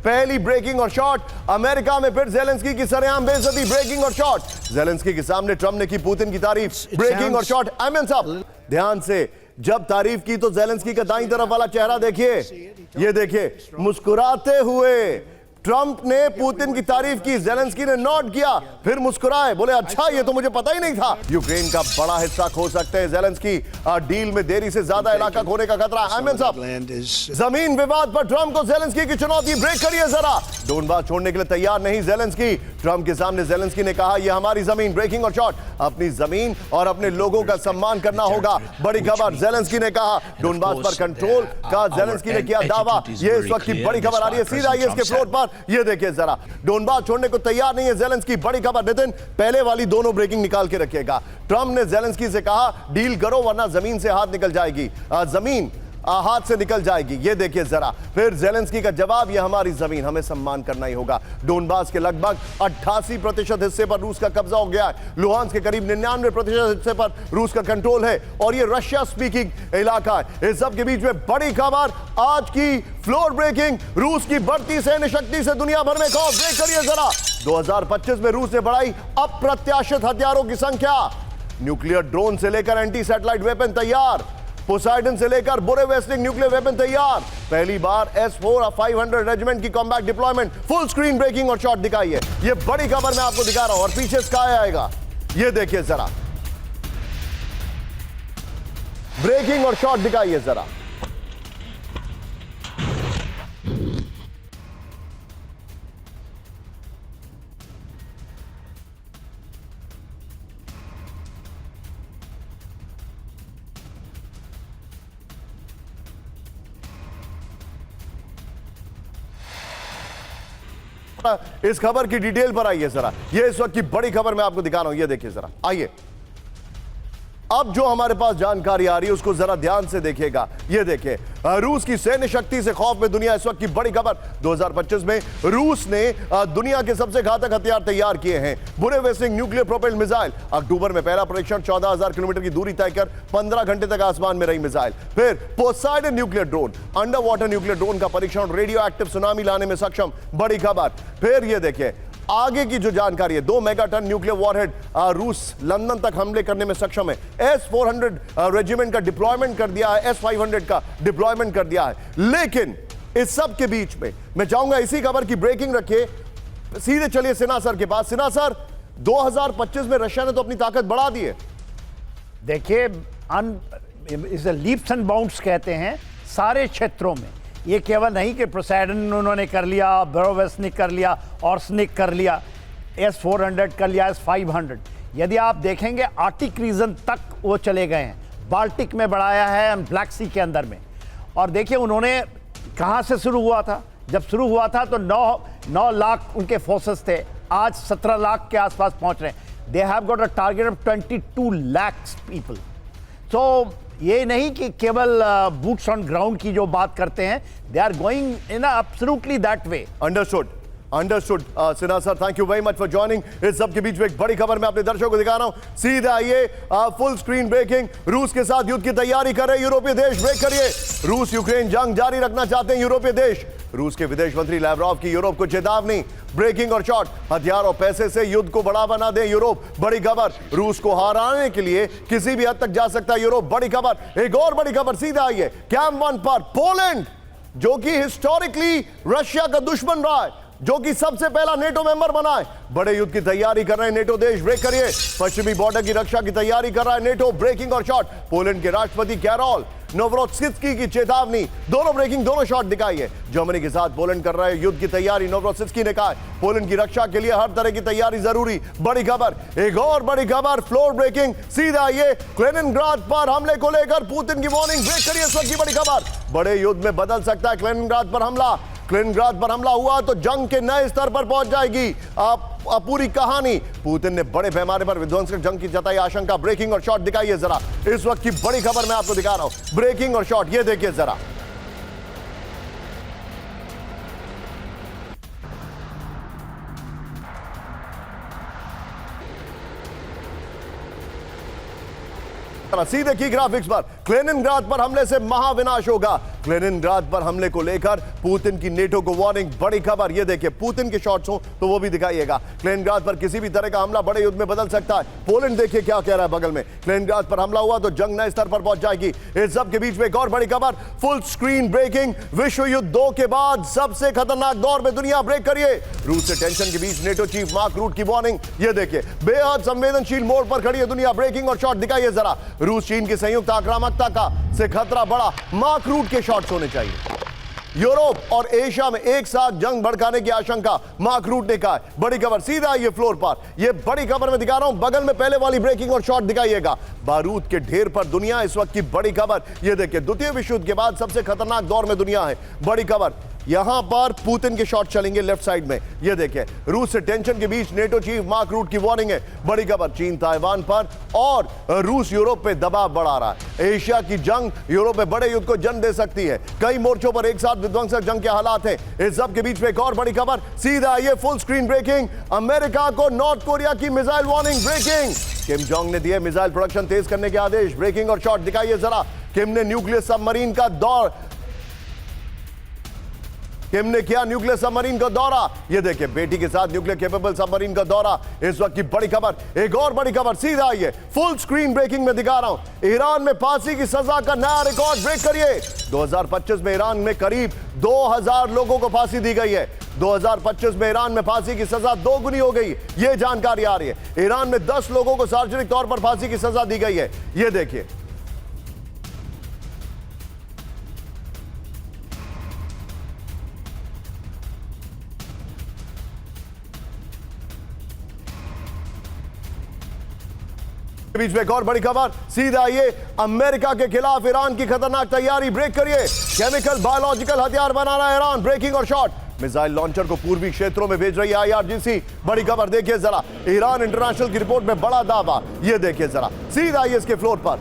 पहली ब्रेकिंग और shot. America में फिर ज़ेलेंस्की की सरेआम बेइज्जती। ब्रेकिंग और शॉट। ज़ेलेंस्की के सामने ट्रंप ने की पुतिन की तारीफ। ब्रेकिंग और शॉट। आयमन साहब ध्यान से, जब तारीफ की तो ज़ेलेंस्की का दाईं तरफ वाला चेहरा देखिए, ये देखिए, मुस्कुराते हुए ट्रंप ने पुतिन की तारीफ की, ज़ेलेंस्की ने नोट किया, फिर मुस्कुराए, बोले अच्छा ये तो मुझे पता ही नहीं था। यूक्रेन का बड़ा हिस्सा खो सकते हैं ज़ेलेंस्की। डील में देरी से ज्यादा इलाका खोने का खतरा। आयमन साहब, जमीन विवाद पर ट्रंप को ज़ेलेंस्की की चुनौती। ब्रेक करिए जरा। डोनबास छोड़ने के लिए तैयार नहीं ज़ेलेंस्की। ट्रंप के सामने ज़ेलेंस्की ने कहा यह हमारी जमीन। ब्रेकिंग और शॉट। अपनी जमीन और अपने लोगों का सम्मान करना होगा। बड़ी खबर, ज़ेलेंस्की ने कहा डोनबास पर कंट्रोल का ज़ेलेंस्की ने किया दावा। यह इस वक्त की बड़ी खबर आ रही है, सीधा आइए इसके फ्लोर पर। ये देखिए जरा, डोनबास छोड़ने को तैयार नहीं है ज़ेलेंस्की। बड़ी खबर। नितिन, पहले वाली दोनों ब्रेकिंग निकाल के रखिएगा। ट्रंप ने ज़ेलेंस्की से कहा डील करो वरना जमीन से हाथ निकल जाएगी, जमीन हाथ से निकल जाएगी। ये देखिए जरा, फिर ज़ेलेंस्की का जवाब, यह हमारी जमीन, हमें सम्मान करना ही होगा। डोनबास के लगभग 88% हिस्से पर रूस का कब्जा हो गया है। लुहांस के करीब 99% हिस्से पर रूस का कंट्रोल है और यह रशिया स्पीकिंग इलाका है। इस सब के बीच में बड़ी खबर आज की फ्लोर ब्रेकिंग, रूस की बढ़ती सैन्य शक्ति से दुनिया भर में खौफ। ब्रेक करिए जरा। 2025 में रूस ने बढ़ाई अप्रत्याशित हथियारों की संख्या। न्यूक्लियर ड्रोन से लेकर एंटी सैटेलाइट वेपन तैयार, पोसाइडन से लेकर बुरेवेस्टिंग न्यूक्लियर वेपन तैयार। पहली बार S-400 रेजिमेंट की combat deployment. Full screen breaking और शॉट दिखाई है। ये बड़ी खबर मैं आपको दिखा रहा हूं और पीछे स्काई आएगा। ये देखिए जरा, ब्रेकिंग और शॉट दिखाइए जरा। इस खबर की डिटेल पर आइए जरा। ये इस वक्त की बड़ी खबर मैं आपको दिखा रहा हूं। ये देखिए जरा, आइए। अब जो हमारे पास जानकारी आ रही है उसको जरा ध्यान से देखिएगा। ये देखिए, रूस की सैन्य शक्ति से खौफ में दुनिया। इस वक्त की बड़ी खबर, 2025 में रूस ने दुनिया के सबसे घातक हथियार तैयार किए हैं। बुरेवेस्टिंग न्यूक्लियर प्रोपेल्ड मिसाइल। अक्टूबर में पहला परीक्षण, 14,000 किलोमीटर की दूरी तय कर 15 घंटे तक आसमान में रही मिसाइल। फिर Poseidon nuclear drone, under water nuclear drone का परीक्षण, रेडियो एक्टिव सुनामी लाने में सक्षम। बड़ी खबर। फिर ये देखिए आगे की जो जानकारी है, 2 मेगाटन न्यूक्लियर वॉरहेड रूस लंदन तक हमले करने में सक्षम है। S-400 रेजिमेंट का डिप्लॉयमेंट कर दिया है, S-500 का डिप्लॉयमेंट कर दिया है। लेकिन इस सब के बीच में मैं चाहूंगा इसी खबर की ब्रेकिंग रखिए, सीधे चलिए सिन्हा सर के पास। सिन्हा सर, 2025 में रशिया ने तो अपनी ताकत बढ़ा दी है। देखिए, इसे लीप्स एंड बाउंड्स कहते हैं सारे क्षेत्रों में। ये केवल नहीं कि पोसाइडन उन्होंने कर लिया, बुरेवेस्टिंग कर लिया, ऑर्सनिक कर लिया, S-400 कर लिया, S-500। यदि आप देखेंगे आर्टिक रीजन तक वो चले गए हैं, बाल्टिक में बढ़ाया है, ब्लैक सी के अंदर में। और देखिए उन्होंने कहाँ से शुरू हुआ था। जब शुरू हुआ था तो 9 लाख उनके फोर्सेस थे, आज 17 लाख के आसपास पहुँच रहे हैं। They have got a target of 22 lakh people. तो ये नहीं कि केवल बूट्स ऑन ग्राउंड की जो बात करते हैं, they are going in absolutely that way. Understood, understood. Sinha sir, thank you very much for joining. इस सब के बीच में एक बड़ी खबर मैं अपने दर्शकों को दिखा रहा हूं। सीधा आइए, फुल स्क्रीन ब्रेकिंग। रूस के साथ युद्ध की तैयारी कर रहे यूरोपीय देश। ब्रेक करिए। रूस यूक्रेन जंग जारी रखना चाहते हैं यूरोपीय देश। रूस के विदेश मंत्री लैवरोव की यूरोप को चेतावनी। ब्रेकिंग और शॉट। हथियार और पैसे से युद्ध को बढ़ावा ना दे यूरोप। बड़ी खबर, रूस को हराने के लिए किसी भी हद तक जा सकता है यूरोप। बड़ी खबर, एक और बड़ी खबर, सीधा आइए। कैंप 1 पर पोलैंड, जो कि हिस्टोरिकली रशिया का दुश्मन रहा है, जो कि सबसे पहला नेटो मेंबर बना है, बड़े युद्ध की तैयारी कर रहे हैं नेटो देश। ब्रेक करिए। पश्चिमी बॉर्डर की रक्षा की तैयारी कर रहा है नेटो। ब्रेकिंग और शॉट। पोलैंड के राष्ट्रपति कैरोल नोवरोसित्स्की की चेतावनी। दोनों ब्रेकिंग, दोनों शॉट दिखाइए। जर्मनी के साथ पोलैंड कर रहे युद्ध की तैयारी। नोवरोसित्स्की ने कहा पोलैंड की रक्षा के लिए हर तरह की तैयारी जरूरी। बड़ी खबर, एक और बड़ी खबर, फ्लोर ब्रेकिंग। सीधा आइए, कैलिनिंग्राड पर हमले को लेकर पुतिन की वार्निंग। ब्रेक करिए इस वक्त की बड़ी खबर। बड़े युद्ध में बदल सकता है कैलिनिंग्राड पर हमला। कैलिनिंग्राड पर हमला हुआ तो जंग के नए स्तर पर पहुंच जाएगी पूरी कहानी। पुतिन ने बड़े पैमाने पर विध्वंसक जंग की जताई आशंका। ब्रेकिंग और शॉट दिखाइए जरा। इस वक्त की बड़ी खबर मैं आपको दिखा रहा हूं। ब्रेकिंग और शॉट, ये देखिए जरा। सीधे की ग्राफिक्स पर, कैलिनिंग्राड पर हमले से महाविनाश होगा। क्लिनिनग्राड पर हमले को लेकर पुतिन की नेटो को वार्निंग। बड़ी खबर ये देखिए, पुतिन के शॉट्स हो तो वो भी दिखाइएगा। क्लिनिनग्राड पर किसी भी तरह का हमला बड़े युद्ध में बदल सकता है। पोलैंड देखिए क्या कह रहा है बगल में, क्लिनिनग्राड पर हमला हुआ तो जंग नए स्तर पर पहुंच जाएगी। इस सब के बीच में एक और बड़ी खबर, फुल स्क्रीन ब्रेकिंग, विश्व युद्ध 2 के बाद सबसे खतरनाक दौर में दुनिया ब्रेक करिए। रूस से टेंशन के बीच नेटो चीफ मार्क रूट की वार्निंग। ये देखिए, बेहद संवेदनशील मोड़ पर खड़ी है दुनिया। ब्रेकिंग और शॉट दिखाइए जरा। रूस चीन की संयुक्त आक्रामकता का से खतरा बड़ा, मार्क रूट के शॉट्स होने चाहिए। यूरोप और एशिया में एक साथ जंग भड़काने की आशंका, मार्क रूट ने कहा। बड़ी खबर सीधा ये फ्लोर पर, ये बड़ी खबर मैं दिखा रहा हूं, बगल में पहले वाली ब्रेकिंग और शॉट दिखाइएगा। बारूद के ढेर पर दुनिया इस वक्त की बड़ी खबर। ये देखिए, द्वितीय विश्व युद्ध के बाद सबसे खतरनाक दौर में दुनिया है। बड़ी खबर यहां पर पुतिन के शॉट चलेंगे लेफ्ट साइड में। ये देखिए, रूस से टेंशन के बीच नेटो चीफ मार्क रूट की वार्निंग है। बड़ी खबर, चीन ताइवान पर और रूस यूरोप पे दबाव बढ़ा रहा है। एशिया की जंग यूरोप में बड़े युद्ध को जन्म दे सकती है। कई मोर्चों पर एक साथ विध्वंसक जंग के हालात हैं। इस सब के बीच में एक और बड़ी खबर, सीधा ये फुल स्क्रीन ब्रेकिंग, अमेरिका को नॉर्थ कोरिया की missile warning. Breaking, Kim Jong ने दिए मिसाइल प्रोडक्शन तेज करने के आदेश। ब्रेकिंग और शॉट दिखाइए जरा। किम ने न्यूक्लियर सबमरीन का दौर, किम ने किया न्यूक्लियर सबमरीन का दौरा। ये देखिए, बेटी के साथ न्यूक्लियर कैपेबल सबमरीन का दौरा। इस वक्त की बड़ी खबर, एक और बड़ी खबर, सीधा ये फुल स्क्रीन ब्रेकिंग में दिखा रहा हूं। ईरान में फांसी की सजा का नया रिकॉर्ड ब्रेक करिए। 2025 में ईरान में करीब 2000 लोगों को फांसी दी गई है। 2025 में ईरान में फांसी की सजा 2 गुनी हो गई। यह जानकारी आ रही है। ईरान में 10 लोगों को सार्वजनिक तौर पर फांसी की सजा दी गई है। यह देखिए, बीच में एक और बड़ी खबर, सीधा ये अमेरिका के खिलाफ ईरान की खतरनाक तैयारी। ब्रेक करिए, केमिकल बायोलॉजिकल हथियार बना रहा है ईरान। ब्रेकिंग और शॉट, मिसाइल लॉन्चर को पूर्वी क्षेत्रों में भेज रही है IRGC। बड़ी खबर देखिए जरा, ईरान इंटरनेशनल की रिपोर्ट में बड़ा दावा। ये देखिए जरा, सीधा ये इसके फ्लोर पर।